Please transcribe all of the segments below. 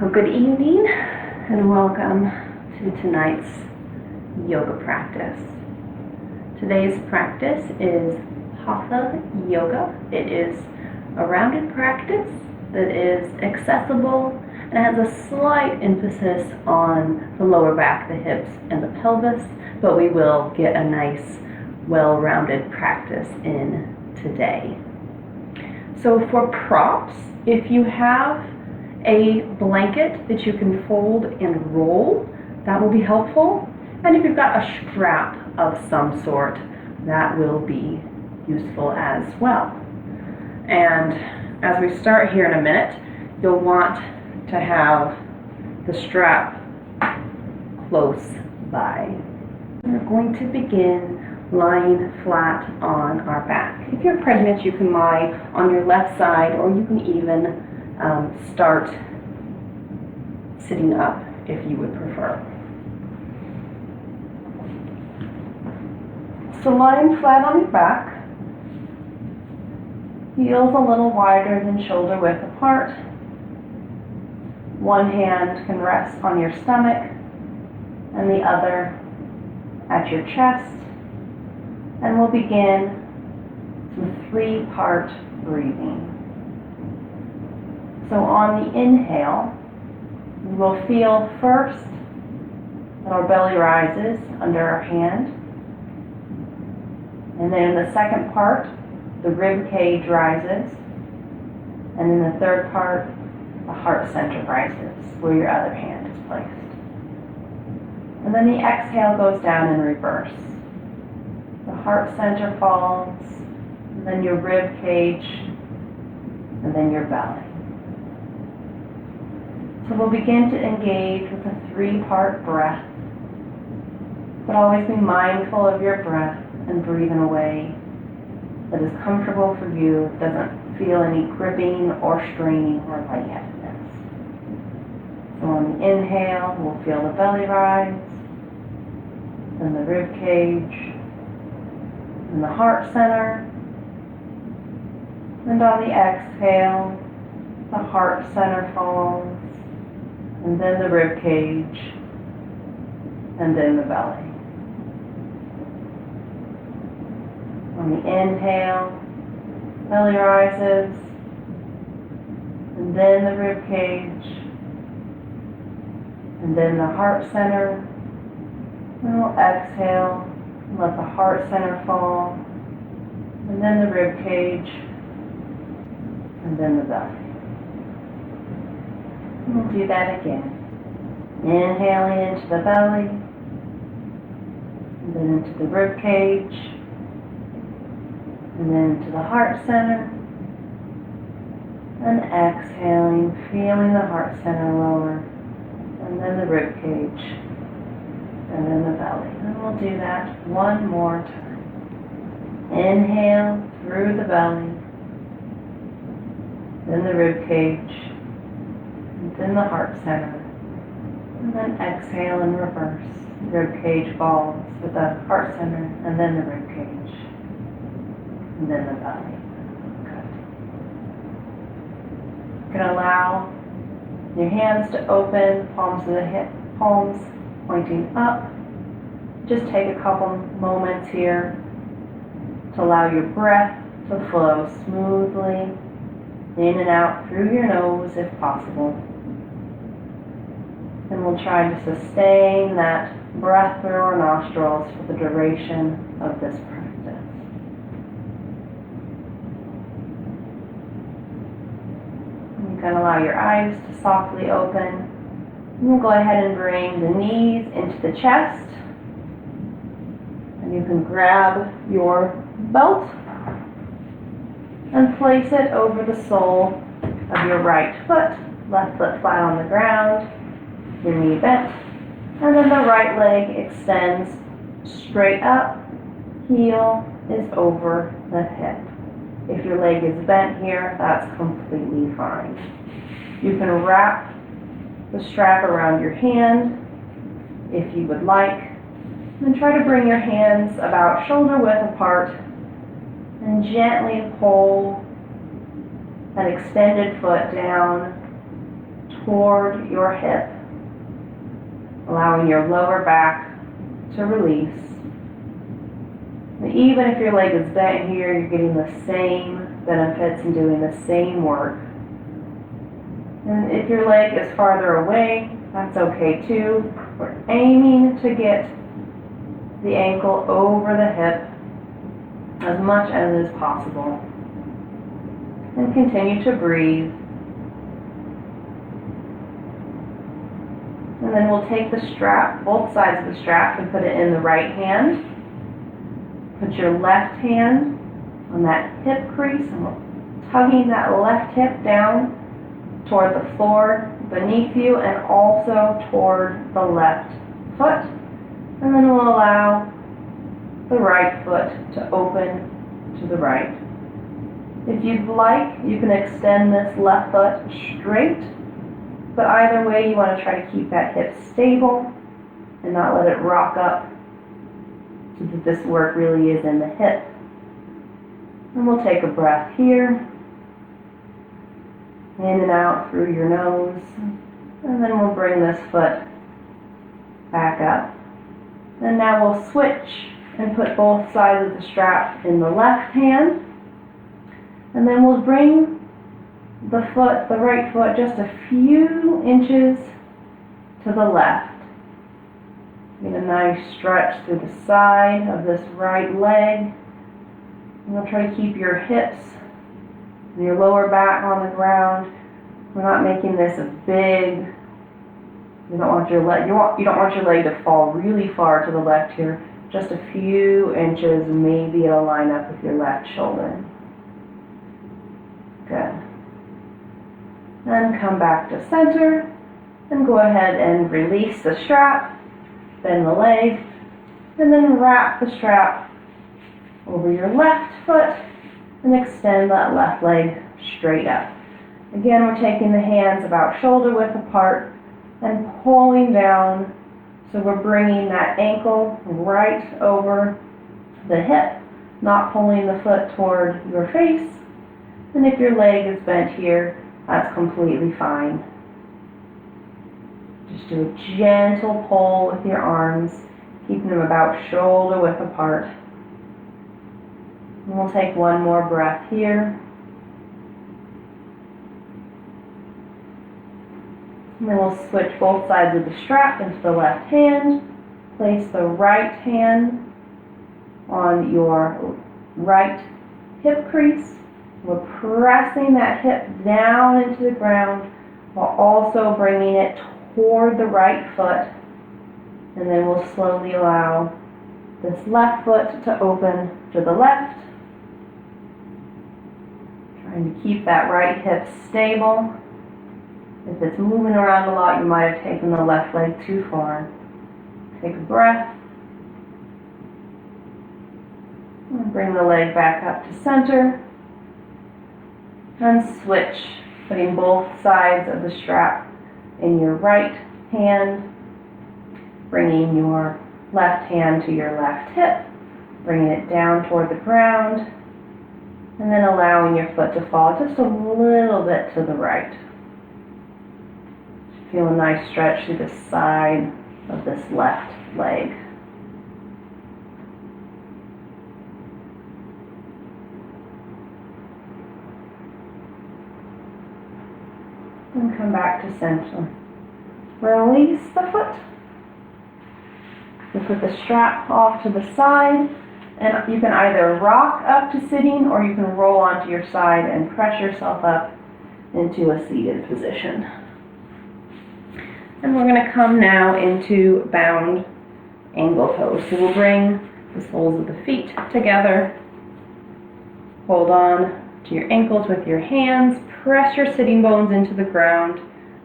Well, good evening and welcome to tonight's yoga practice. Today's practice is Hatha yoga. It is a rounded practice that is accessible and has a slight emphasis on the lower back, the hips, and the pelvis, but we will get a nice, well-rounded practice in today. So for props, if you have a blanket that you can fold and roll, that will be helpful. And if you've got a strap of some sort, that will be useful as well. And as we start here in a minute, you'll want to have the strap close by. We're going to begin lying flat on our back. If you're pregnant, you can lie on your left side, or you can even start sitting up if you would prefer. So lying flat on your back, heels a little wider than shoulder width apart. One hand can rest on your stomach and the other at your chest. And we'll begin some three-part breathing. So on the inhale, we will feel first that our belly rises under our hand. And then in the second part, the rib cage rises. And in the third part, the heart center rises, where your other hand is placed. And then the exhale goes down in reverse. The heart center falls, and then your rib cage, and then your belly. So we'll begin to engage with a three-part breath, but always be mindful of your breath and breathe in a way that is comfortable for you, doesn't feel any gripping or straining or lightheadedness. So on the inhale, we'll feel the belly rise, then the rib cage, and the heart center. And on the exhale, the heart center falls, and then the rib cage, and then the belly. On the inhale, belly rises, and then the rib cage, and then the heart center. And we'll exhale and let the heart center fall, and then the rib cage, and then the belly. And we'll do that again. Inhaling into the belly, and then into the rib cage, and then into the heart center, and exhaling, feeling the heart center lower, and then the rib cage, and then the belly. And we'll do that one more time. Inhale through the belly, then the rib cage, and then the heart center, and then exhale in reverse. Rib cage falls with the heart center, and then the rib cage, and then the belly. Good. You can allow your hands to open, palms of the hip, palms pointing up. Just take a couple moments here to allow your breath to flow smoothly in and out through your nose if possible. And we'll try to sustain that breath through our nostrils for the duration of this practice. You can allow your eyes to softly open. And we'll go ahead and bring the knees into the chest. And you can grab your belt and place it over the sole of your right foot. Left foot flat on the ground, your knee bent. And then the right leg extends straight up. Heel is over the hip. If your leg is bent here, that's completely fine. You can wrap the strap around your hand if you would like. And try to bring your hands about shoulder width apart and gently pull an extended foot down toward your hip, allowing your lower back to release. And even if your leg is bent here, you're getting the same benefits and doing the same work. And if your leg is farther away, that's okay too. We're aiming to get the ankle over the hip as much as is possible. And continue to breathe. And then we'll take the strap, both sides of the strap, and put it in the right hand. Put your left hand on that hip crease, and we're tugging that left hip down toward the floor beneath you and also toward the left foot. And then we'll allow the right foot to open to the right. If you'd like, you can extend this left foot straight, but either way you want to try to keep that hip stable and not let it rock up, so that this work really is in the hip. And we'll take a breath here, in and out through your nose, and then we'll bring this foot back up. And now we'll switch and put both sides of the strap in the left hand, and then we'll bring the right foot, just a few inches to the left. Get a nice stretch through the side of this right leg. And we'll try to keep your hips and your lower back on the ground. We're not making this a big, you don't want your leg to fall really far to the left here. Just a few inches, maybe it'll line up with your left shoulder. Good. Then come back to center and go ahead and release the strap. Bend the leg, and then wrap the strap over your left foot and extend that left leg straight up. Again, we're taking the hands about shoulder width apart and pulling down, so we're bringing that ankle right over the hip, not pulling the foot toward your face. And if your leg is bent here, that's completely fine. Just do a gentle pull with your arms, keeping them about shoulder width apart. And we'll take one more breath here. And then we'll switch both sides of the strap into the left hand. Place the right hand on your right hip crease. We're pressing that hip down into the ground while also bringing it toward the right foot, and then we'll slowly allow this left foot to open to the left. Trying to keep that right hip stable. If it's moving around a lot, you might have taken the left leg too far. Take a breath. And bring the leg back up to center. And switch, putting both sides of the strap in your right hand, bringing your left hand to your left hip, bringing it down toward the ground, and then allowing your foot to fall just a little bit to the right. Feel a nice stretch through the side of this left leg. And come back to center. Release the foot. You put the strap off to the side, and you can either rock up to sitting or you can roll onto your side and press yourself up into a seated position. And we're going to come now into bound angle pose. So we'll bring the soles of the feet together. Hold on to your ankles with your hands. Press your sitting bones into the ground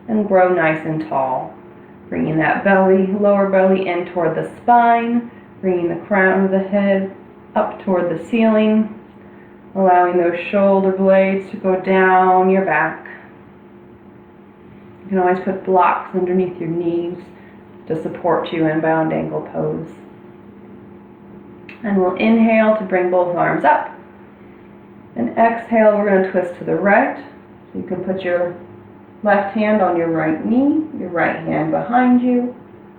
and grow nice and tall. Bringing that belly, lower belly in toward the spine. Bringing the crown of the head up toward the ceiling. Allowing those shoulder blades to go down your back. You can always put blocks underneath your knees to support you in bound angle pose. And we'll inhale to bring both arms up. And exhale, we're going to twist to the right. So you can put your Left hand on your right knee, your right hand behind you.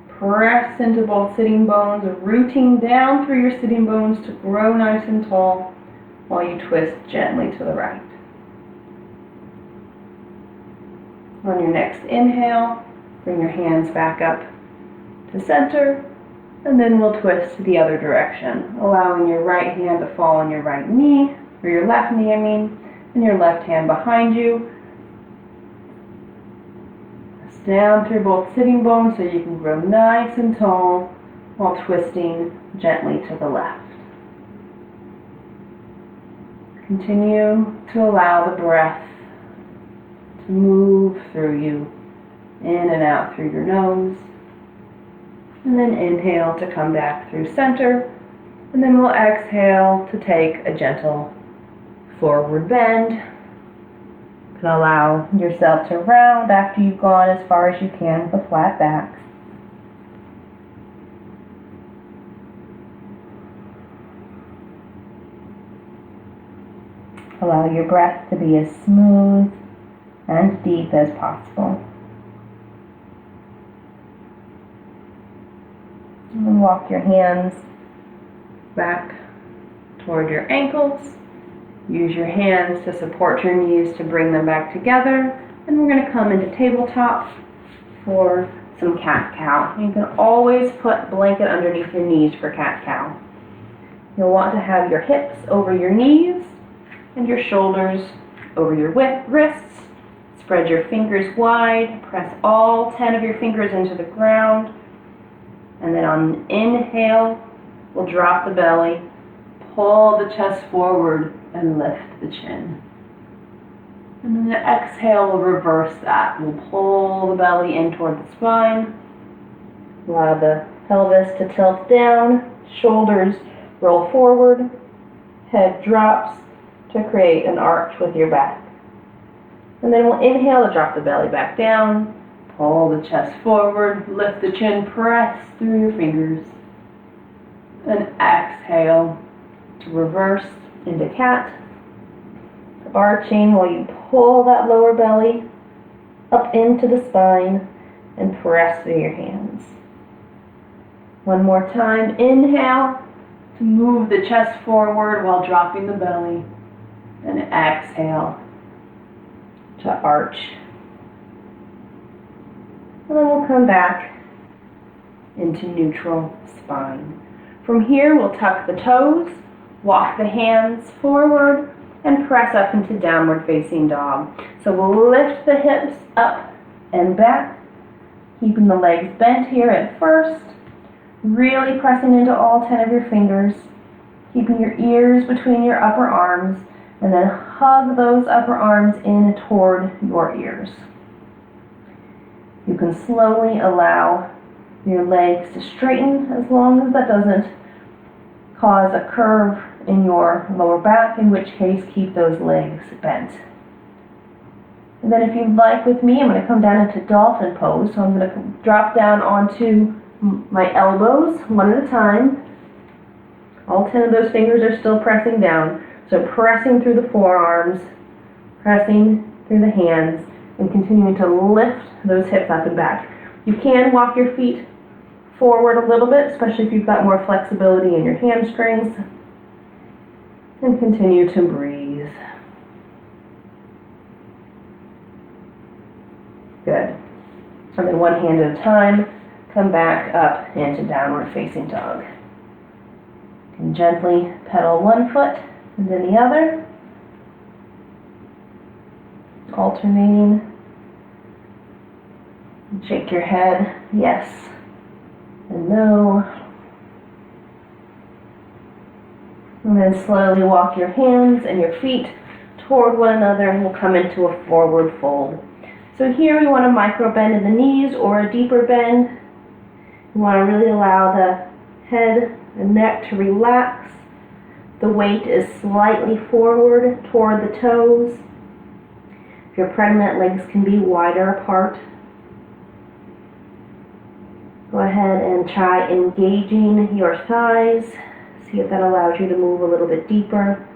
Press into both sitting bones, rooting down through your sitting bones to grow nice and tall while you twist gently to the right. On your next inhale, bring your hands back up to center, and then we'll twist to the other direction, allowing your right hand to fall on your right knee, or your left knee, and your left hand behind you. Press down through both sitting bones so you can grow nice and tall while twisting gently to the left. Continue to allow the breath to move through you, in and out through your nose. And then inhale to come back through center. And then we'll exhale to take a gentle forward bend. You can allow yourself to round after you've gone as far as you can with a flat back. Allow your breath to be as smooth and deep as possible. And walk your hands back toward your ankles. Use your hands to support your knees to bring them back together. And we're going to come into tabletop for some cat-cow. You can always put blanket underneath your knees for cat-cow. You'll want to have your hips over your knees and your shoulders over your wrists. Spread your fingers wide. Press all 10 of your fingers into the ground. And then on inhale, we'll drop the belly, pull the chest forward, and lift the chin. And then the exhale, we'll reverse that. We'll pull the belly in toward the spine. Allow the pelvis to tilt down, shoulders roll forward, head drops to create an arch with your back. And then we'll inhale to drop the belly back down. Pull the chest forward, lift the chin, press through your fingers. And exhale to reverse into cat. Arching while you pull that lower belly up into the spine and press through your hands. One more time, inhale to move the chest forward while dropping the belly. And exhale to arch. And then we'll come back into neutral spine. From here, we'll tuck the toes, walk the hands forward, and press up into downward facing dog. So we'll lift the hips up and back, keeping the legs bent here at first, really pressing into all 10 of your fingers, keeping your ears between your upper arms, and then hug those upper arms in toward your ears. You can slowly allow your legs to straighten as long as that doesn't cause a curve in your lower back, in which case keep those legs bent. And then if you'd like with me, I'm going to come down into Dolphin Pose. So I'm going to drop down onto my elbows one at a time. All 10 of those fingers are still pressing down. So pressing through the forearms, pressing through the hands, and continuing to lift those hips up and back. You can walk your feet forward a little bit, especially if you've got more flexibility in your hamstrings. And continue to breathe. Good. And then one hand at a time, come back up into downward facing dog. You can gently pedal one foot and then the other. Alternating. Shake your head, yes and no. And then slowly walk your hands and your feet toward one another, and we'll come into a forward fold. So here we want a micro bend in the knees or a deeper bend. You want to really allow the head and neck to relax. The weight is slightly forward toward the toes. If you're pregnant, legs can be wider apart. Go ahead and try engaging your thighs. See if that allows you to move a little bit deeper.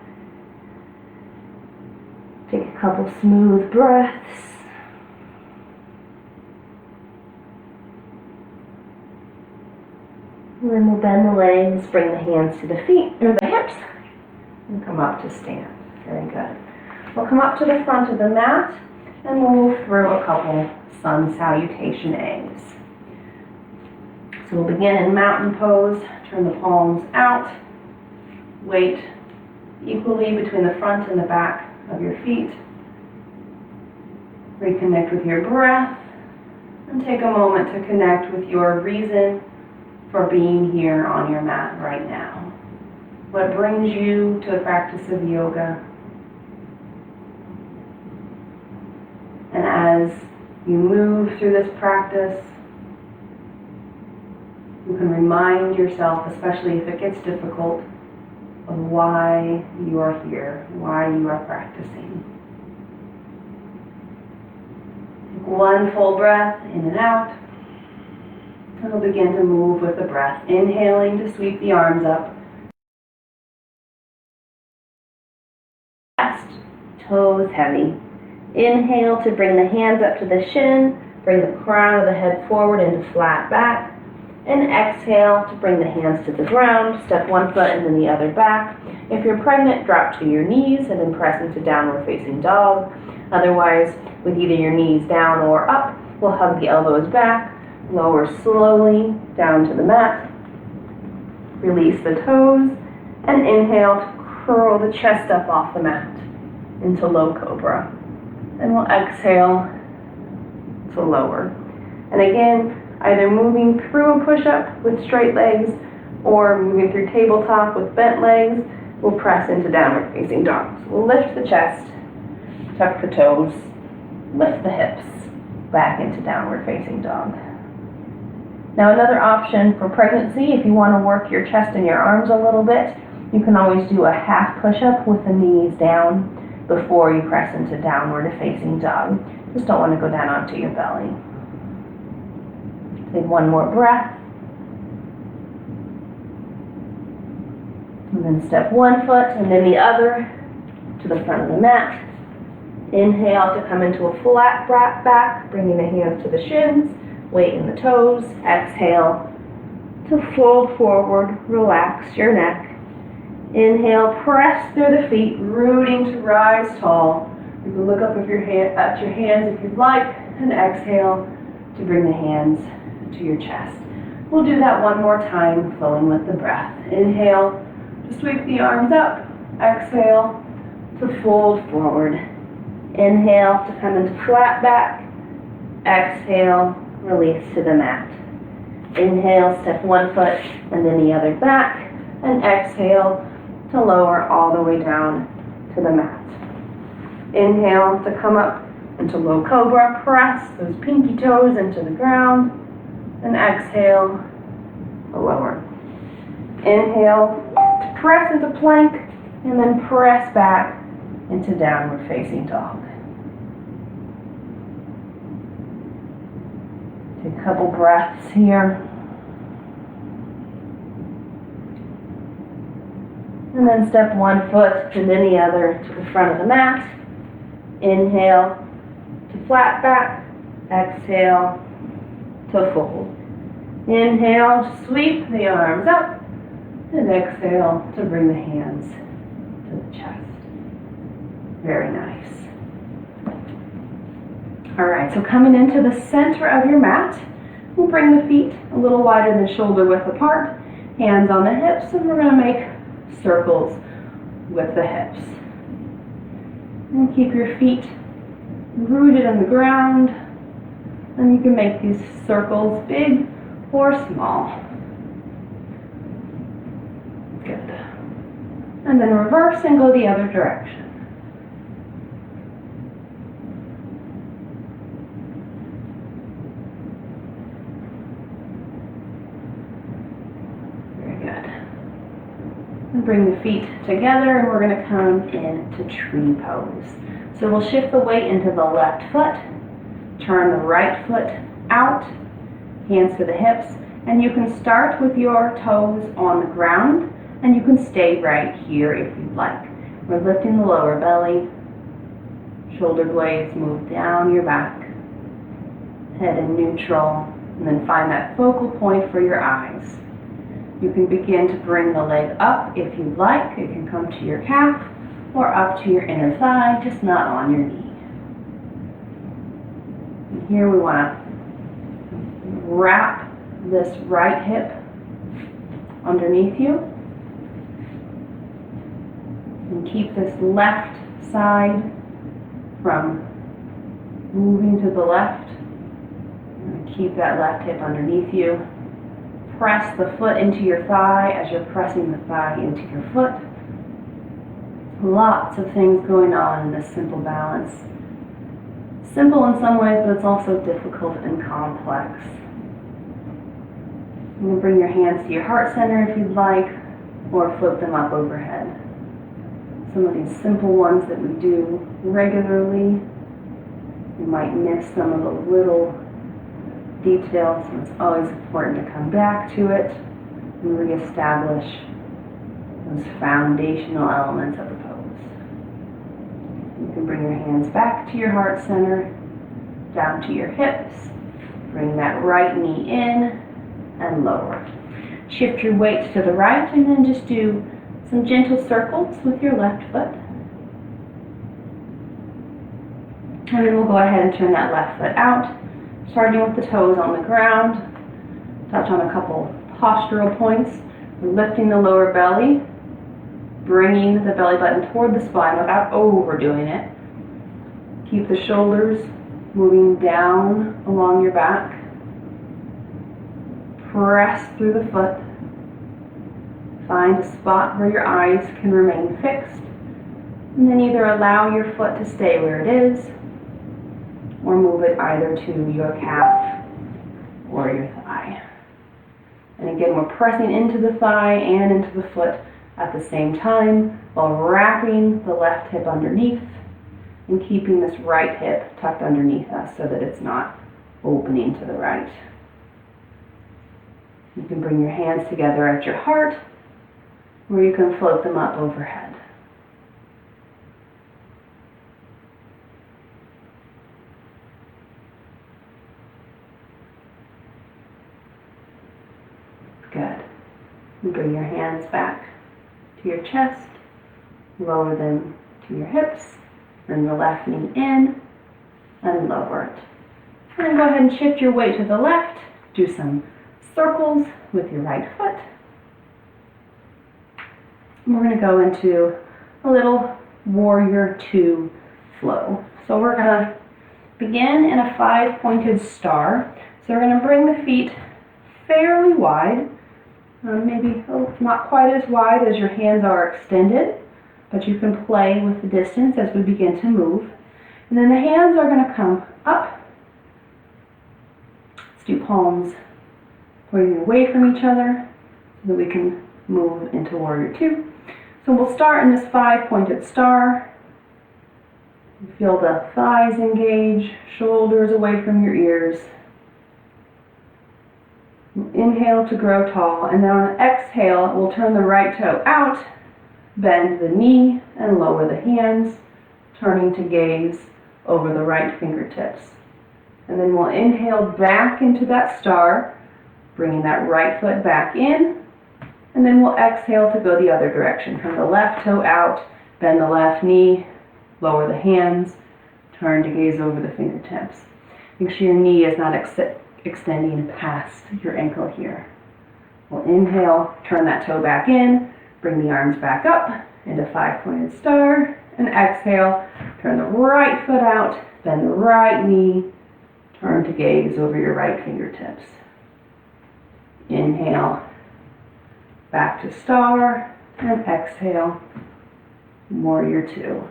Take a couple smooth breaths. And then we'll bend the legs, bring the hands to the feet, or the hips, and come up to stand. Very good. We'll come up to the front of the mat, and we'll move through a couple sun salutation eggs. So we'll begin in mountain pose. Turn the palms out. Weight equally between the front and the back of your feet. Reconnect with your breath, and take a moment to connect with your reason for being here on your mat right now. What brings you to the practice of yoga? And as you move through this practice, you can remind yourself, especially if it gets difficult, of why you are here, why you are practicing. Take one full breath in and out, and we'll begin to move with the breath. Inhaling to sweep the arms up. Chest, toes heavy. Inhale to bring the hands up to the shin, bring the crown of the head forward into flat back. And exhale to bring the hands to the ground. Step one foot and then the other back. If you're pregnant, drop to your knees and then press into downward facing dog. Otherwise, with either your knees down or up, we'll hug the elbows back. Lower slowly down to the mat. Release the toes. And inhale to curl the chest up off the mat into low cobra. And we'll exhale to lower. And again, either moving through a push-up with straight legs or moving through tabletop with bent legs, we'll press into downward facing dog. So we'll lift the chest, tuck the toes, lift the hips, back into downward facing dog. Now another option for pregnancy, if you want to work your chest and your arms a little bit, you can always do a half push-up with the knees down before you press into downward facing dog. Just don't want to go down onto your belly. Take one more breath. And then step one foot and then the other to the front of the mat. Inhale to come into a flat back, bringing the hands to the shins, weight in the toes. Exhale to fold forward, relax your neck. Inhale, press through the feet, rooting to rise tall. You can look up at your hands if you'd like, and exhale to bring the hands to your chest. We'll do that one more time, flowing with the breath. Inhale to sweep the arms up. Exhale to fold forward. Inhale to come into flat back. Exhale, release to the mat. Inhale, step one foot and then the other back. And exhale to lower all the way down to the mat. Inhale to come up into low cobra. Press those pinky toes into the ground. And exhale to lower. Inhale to press into plank and then press back into downward facing dog. Take a couple breaths here. And then step one foot and then the other to the front of the mat. Inhale to flat back. Exhale to fold. Inhale, sweep the arms up. And exhale to bring the hands to the chest. Very nice. All right, so coming into the center of your mat, we'll bring the feet a little wider than shoulder width apart. Hands on the hips, and we're going to make circles with the hips. And keep your feet rooted in the ground. And you can make these circles big or small. Good. And then reverse and go the other direction. Very good. And bring the feet together and we're going to come into tree pose. So we'll shift the weight into the left foot, turn the right foot out, hands to the hips, and you can start with your toes on the ground, and you can stay right here if you'd like. We're lifting the lower belly, shoulder blades move down your back, head in neutral, and then find that focal point for your eyes. You can begin to bring the leg up if you'd like. It can come to your calf or up to your inner thigh, just not on your knee. And here we want to wrap this right hip underneath you and keep this left side from moving to the left. And keep that left hip underneath you. Press the foot into your thigh as you're pressing the thigh into your foot. Lots of things going on in this simple balance. Simple in some ways, but it's also difficult and complex. You can bring your hands to your heart center if you'd like, or flip them up overhead. Some of these simple ones that we do regularly, you might miss some of the little details, so it's always important to come back to it and reestablish those foundational elements of the pose. You can bring your hands back to your heart center, down to your hips, bring that right knee in and lower. Shift your weight to the right and then just do some gentle circles with your left foot. And then we'll go ahead and turn that left foot out, starting with the toes on the ground. Touch on a couple postural points. We're lifting the lower belly, bringing the belly button toward the spine without overdoing it. Keep the shoulders moving down along your back. Press through the foot. Find a spot where your eyes can remain fixed. And then either allow your foot to stay where it is, or move it either to your calf or your thigh. And again, we're pressing into the thigh and into the foot at the same time while wrapping the left hip underneath and keeping this right hip tucked underneath us so that it's not opening to the right. You can bring your hands together at your heart, or you can float them up overhead. Good. And bring your hands back to your chest, lower them to your hips, bring the left knee in, and lower it. And then go ahead and shift your weight to the left, do some circles with your right foot. And we're going to go into a little warrior two flow. So we're going to begin in a 5-pointed star. So we're going to bring the feet fairly wide, maybe not quite as wide as your hands are extended, but you can play with the distance as we begin to move. And then the hands are going to come up. Let's do palms pointing away from each other so that we can move into warrior two. So we'll start in this 5-pointed star. You feel the thighs engage, shoulders away from your ears. Inhale to grow tall, and then on an exhale, we'll turn the right toe out, bend the knee, and lower the hands, turning to gaze over the right fingertips. And then we'll inhale back into that star, bringing that right foot back in, and then we'll exhale to go the other direction. Turn the left toe out, bend the left knee, lower the hands, turn to gaze over the fingertips. Make sure your knee is not extending past your ankle here. We'll inhale, turn that toe back in, bring the arms back up into 5-pointed star, and exhale, turn the right foot out, bend the right knee, turn to gaze over your right fingertips. Inhale, back to star, and exhale, warrior two.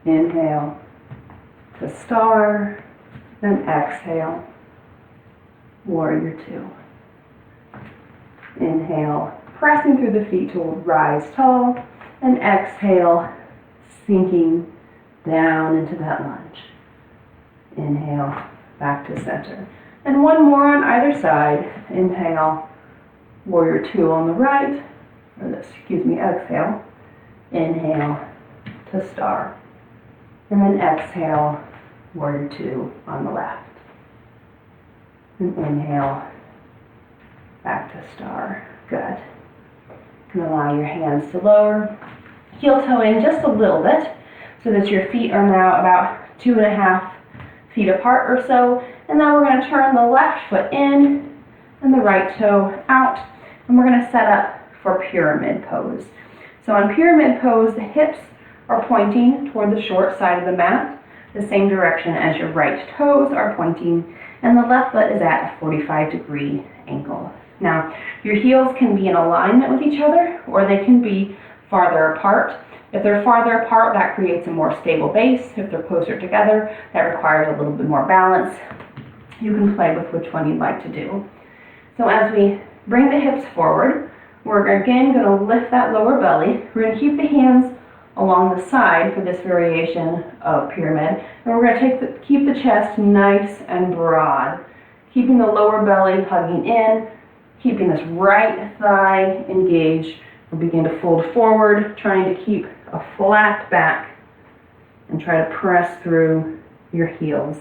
Inhale to star, and exhale, warrior two. Inhale, pressing through the feet to rise tall, and exhale, sinking down into that lunge. Inhale, back to center. And one more on either side. Inhale, warrior two on the right, exhale. Inhale to star. And then exhale, warrior two on the left. And inhale, back to star. Good. You can allow your hands to lower. Heel toe in just a little bit so that your feet are now about 2.5 feet apart or so. And now we're going to turn the left foot in and the right toe out. And we're going to set up for pyramid pose. So on pyramid pose, the hips are pointing toward the short side of the mat, the same direction as your right toes are pointing, and the left foot is at a 45-degree angle. Now, your heels can be in alignment with each other, or they can be farther apart. If they're farther apart, that creates a more stable base. If they're closer together, that requires a little bit more balance. You can play with which one you'd like to do. So as we bring the hips forward, we're again going to lift that lower belly. We're going to keep the hands along the side for this variation of pyramid. And we're going to keep the chest nice and broad, keeping the lower belly hugging in, keeping this right thigh engaged. We'll begin to fold forward, trying to keep a flat back and try to press through your heels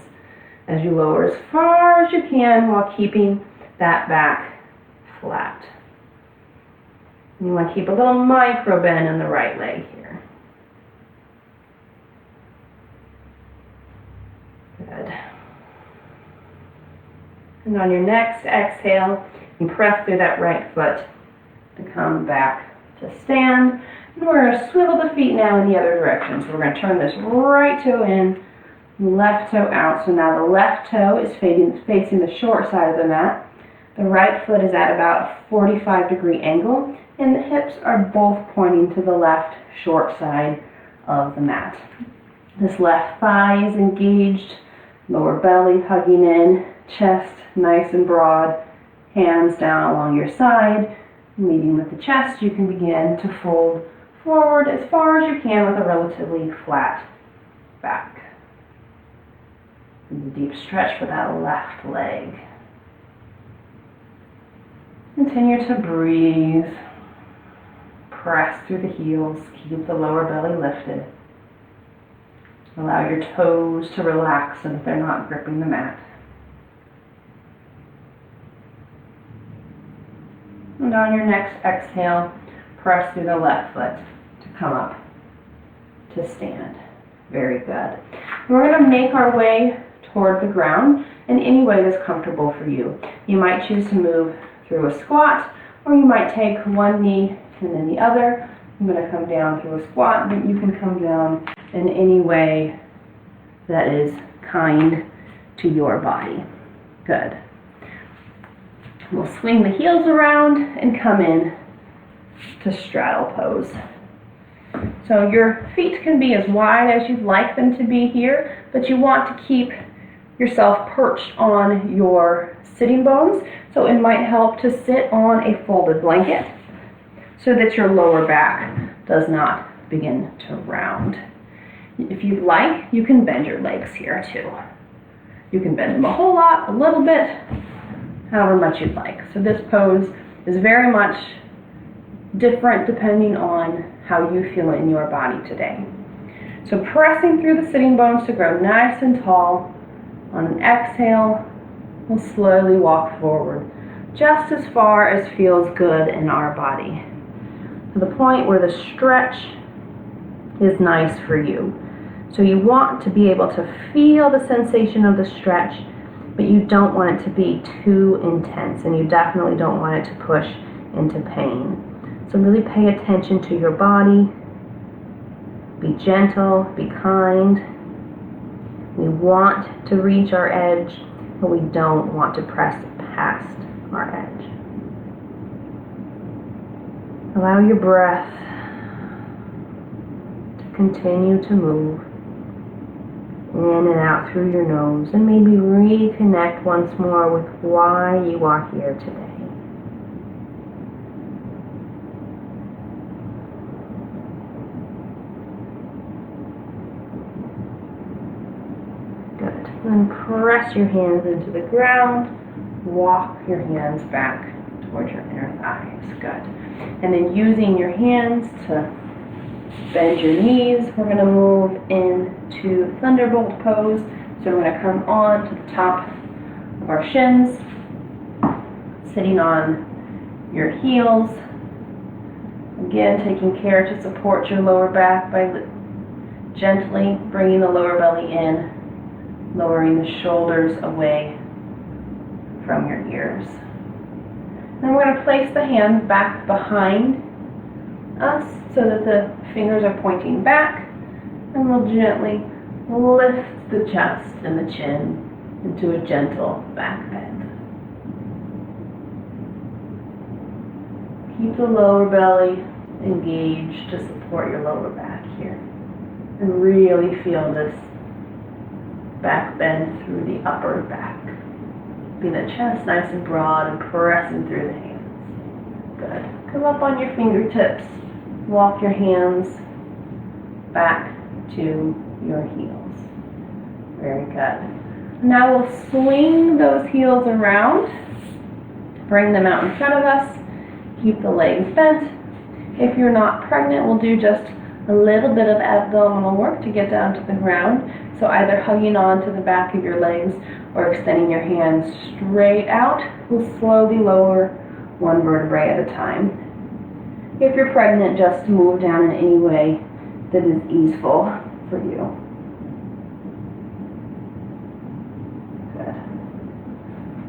as you lower as far as you can while keeping that back flat. You want to keep a little micro bend in the right leg here. Good. And on your next exhale, you press through that right foot to come back to stand. And we're going to swivel the feet now in the other direction. So we're going to turn this right toe in, left toe out. So now the left toe is facing the short side of the mat. The right foot is at about a 45-degree angle, and the hips are both pointing to the left short side of the mat. This left thigh is engaged, lower belly hugging in, chest nice and broad, hands down along your side. Leading with the chest, you can begin to fold forward as far as you can with a relatively flat back. And a deep stretch for that left leg. Continue to breathe. Press through the heels. Keep the lower belly lifted. Allow your toes to relax so that they're not gripping the mat. And on your next exhale, press through the left foot to come up to stand. Very good. We're going to make our way toward the ground in any way that's comfortable for you. You might choose to move through a squat, or you might take one knee and then the other. I'm going to come down through a squat, but you can come down in any way that is kind to your body. Good. We'll swing the heels around and come in to straddle pose. So your feet can be as wide as you'd like them to be here, but you want to keep yourself perched on your sitting bones. So it might help to sit on a folded blanket so that your lower back does not begin to round. If you'd like, you can bend your legs here too. You can bend them a whole lot, a little bit, however much you'd like. So this pose is very much different depending on how you feel in your body today. So pressing through the sitting bones to grow nice and tall. On an exhale, we'll slowly walk forward, just as far as feels good in our body, to the point where the stretch is nice for you. So you want to be able to feel the sensation of the stretch, but you don't want it to be too intense, and you definitely don't want it to push into pain. So really pay attention to your body. Be gentle, be kind. We want to reach our edge, but we don't want to press past our edge. Allow your breath to continue to move in and out through your nose, and maybe reconnect once more with why you are here today. Good. Then press your hands into the ground. Walk your hands back towards your inner thighs. Good. And then using your hands to bend your knees, we're going to move into Thunderbolt Pose. So we're going to come on to the top of our shins, sitting on your heels. Again, taking care to support your lower back by gently bringing the lower belly in, lowering the shoulders away from your ears. And we're going to place the hands back behind us so that the fingers are pointing back, and we'll gently lift the chest and the chin into a gentle back bend. Keep the lower belly engaged to support your lower back here. And really feel this back bend through the upper back. Keeping the chest nice and broad and pressing through the hands. Good. Come up on your fingertips. Walk your hands back to your heels. Very good. Now we'll swing those heels around. Bring them out in front of us. Keep the legs bent. If you're not pregnant, we'll do just a little bit of abdominal work to get down to the ground. So either hugging on to the back of your legs or extending your hands straight out. We'll slowly lower one vertebrae at a time. If you're pregnant, just move down in any way that is easeful for you. Good.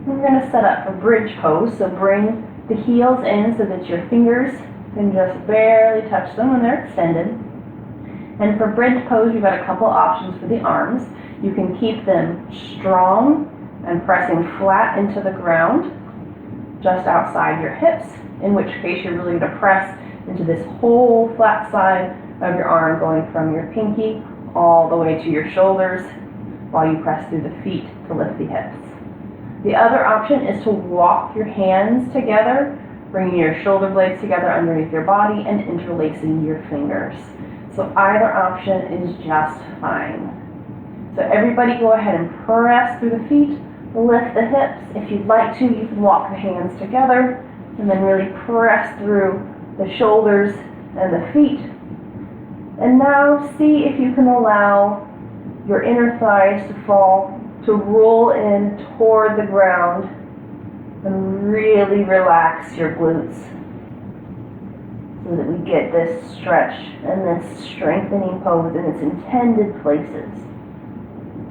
We're going to set up for bridge pose. So bring the heels in so that your fingers can just barely touch them when they're extended. And for bridge pose, you've got a couple options for the arms. You can keep them strong and pressing flat into the ground, just outside your hips, in which case you're really going to press into this whole flat side of your arm, going from your pinky all the way to your shoulders while you press through the feet to lift the hips. The other option is to walk your hands together, bringing your shoulder blades together underneath your body and interlacing your fingers. So either option is just fine. So everybody go ahead and press through the feet, lift the hips. If you'd like to, you can walk the hands together and then really press through the shoulders and the feet. And now see if you can allow your inner thighs to roll in toward the ground and really relax your glutes so that we get this stretch and this strengthening pose in its intended places.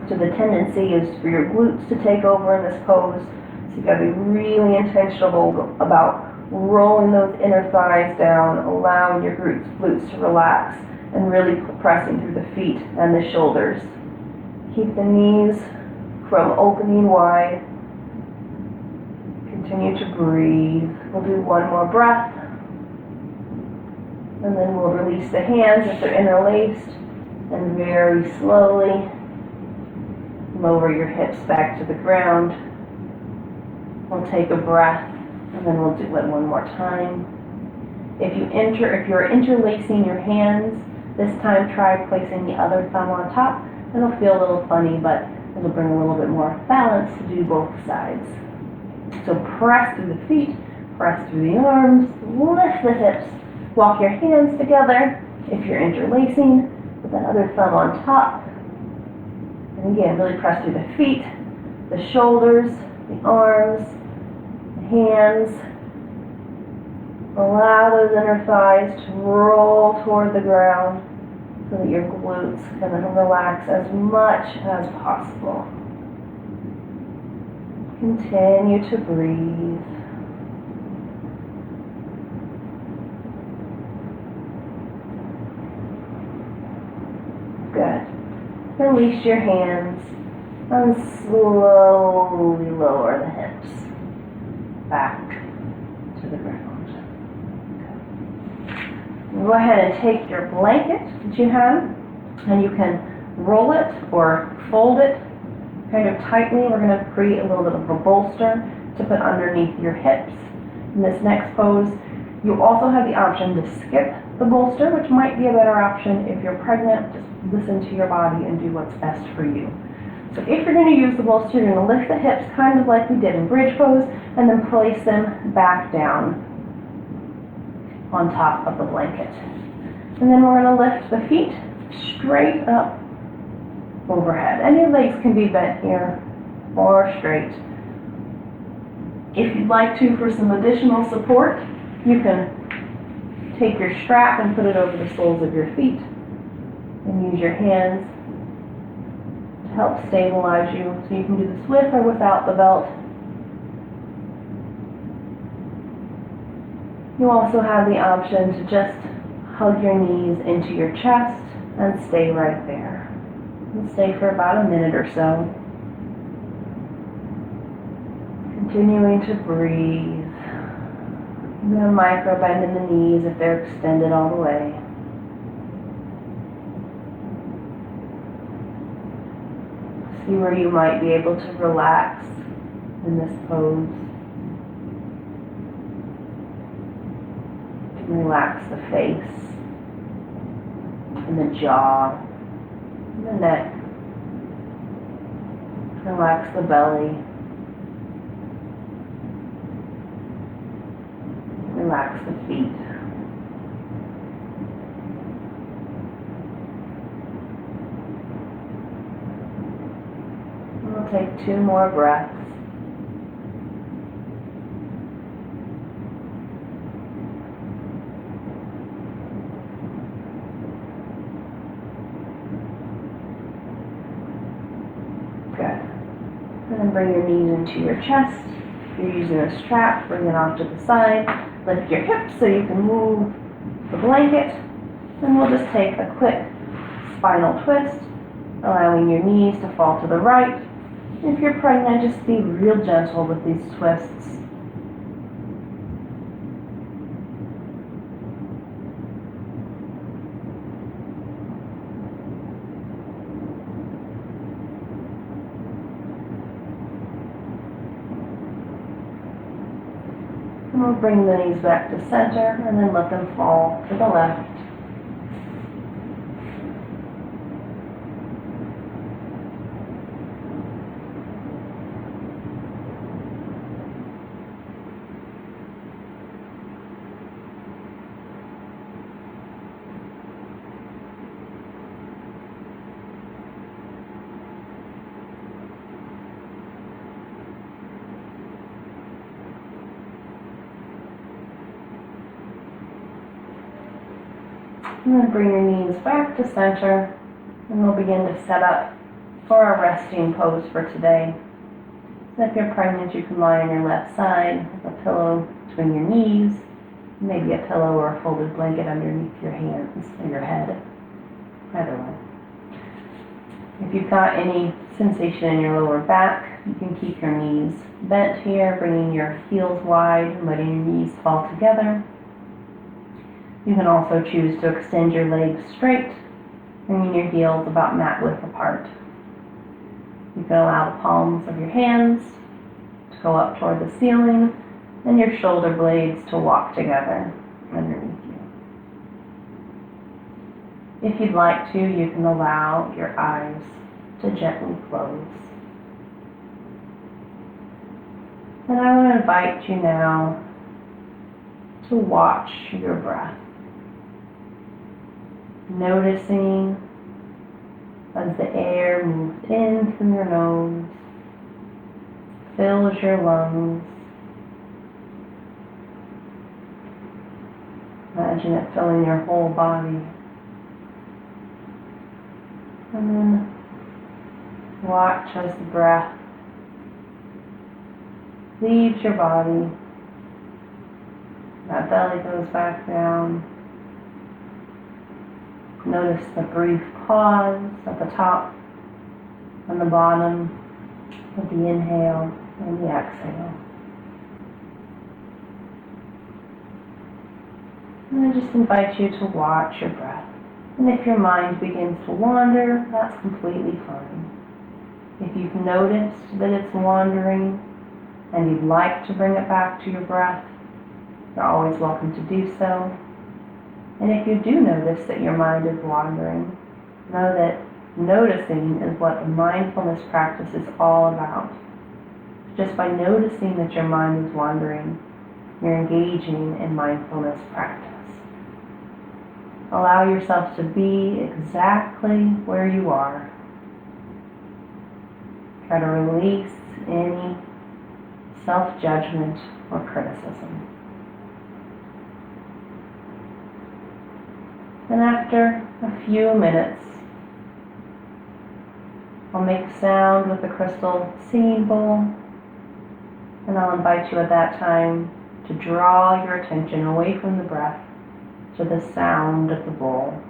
So the tendency is for your glutes to take over in this pose. So you've got to be really intentional about rolling those inner thighs down, allowing your glutes to relax, and really pressing through the feet and the shoulders. Keep the knees from opening wide. Continue to breathe. We'll do one more breath. And then we'll release the hands if they're interlaced. And very slowly lower your hips back to the ground. We'll take a breath, and then we'll do it one more time. If you're interlacing your hands, this time try placing the other thumb on top. It'll feel a little funny, but it'll bring a little bit more balance to do both sides. So press through the feet, press through the arms, lift the hips, walk your hands together. If you're interlacing, put that other thumb on top. And again, really press through the feet, the shoulders, the arms, the hands. Allow those inner thighs to roll toward the ground so that your glutes can relax as much as possible. Continue to breathe. Good. Release your hands and slowly lower the hips back to the ground. Go ahead and take your blanket that you have, and you can roll it or fold it kind of tightly. We're going to create a little bit of a bolster to put underneath your hips. In this next pose, you also have the option to skip the bolster, which might be a better option if you're pregnant. Just listen to your body and do what's best for you. So if you're going to use the bolster, you're going to lift the hips kind of like we did in bridge pose, and then place them back down on top of the blanket. And then we're going to lift the feet straight up overhead. And your legs can be bent here or straight. If you'd like to, for some additional support, you can take your strap and put it over the soles of your feet and use your hands to help stabilize you. So you can do this with or without the belt. You also have the option to just hug your knees into your chest and stay right there. And stay for about a minute or so. Continuing to breathe. I'm going to micro bend in the knees if they're extended all the way. See where you might be able to relax in this pose. You can relax the face and the jaw and the neck. Relax the belly. Relax the feet. We'll take 2 more breaths. Good. And then bring your knees into your chest. If you're using a strap, bring it off to the side. Lift your hips so you can move the blanket. And we'll just take a quick spinal twist, allowing your knees to fall to the right. If you're pregnant, just be real gentle with these twists. And we'll bring the knees back to center and then let them fall to the left. And then bring your knees back to center, and we'll begin to set up for our resting pose for today. So if you're pregnant, you can lie on your left side with a pillow between your knees, maybe a pillow or a folded blanket underneath your hands or your head, either one. If you've got any sensation in your lower back, you can keep your knees bent here, bringing your heels wide and letting your knees fall together. You can also choose to extend your legs straight, bringing your heels about mat width apart. You can allow the palms of your hands to go up toward the ceiling and your shoulder blades to walk together underneath you. If you'd like to, you can allow your eyes to gently close. And I want to invite you now to watch your breath. Noticing as the air moves in through your nose, fills your lungs. Imagine it filling your whole body. And then watch as the breath leaves your body. That belly goes back down. Notice the brief pause at the top and the bottom of the inhale and the exhale. And I just invite you to watch your breath. And if your mind begins to wander, that's completely fine. If you've noticed that it's wandering and you'd like to bring it back to your breath, you're always welcome to do so. And if you do notice that your mind is wandering, know that noticing is what the mindfulness practice is all about. Just by noticing that your mind is wandering, you're engaging in mindfulness practice. Allow yourself to be exactly where you are. Try to release any self-judgment, or criticism. And after a few minutes, I'll make a sound with the crystal singing bowl, and I'll invite you at that time to draw your attention away from the breath to the sound of the bowl.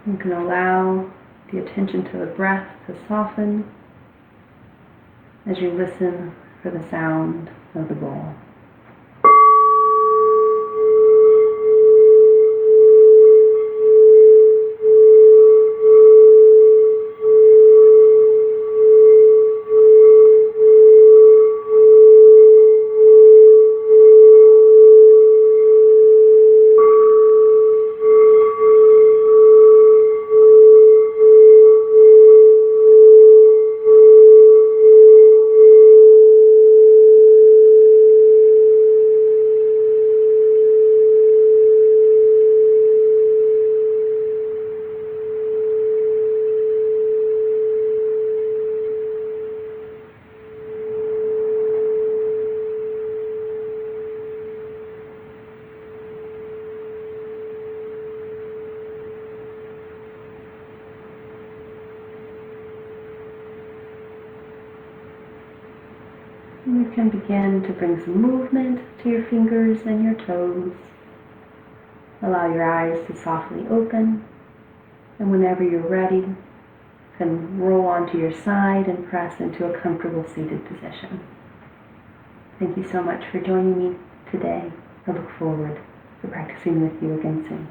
You can allow the attention to the breath to soften as you listen for the sound of the bowl. You can begin to bring some movement to your fingers and your toes. Allow your eyes to softly open, and whenever you're ready, you can roll onto your side and press into a comfortable seated position. Thank you so much for joining me today. I look forward to practicing with you again soon.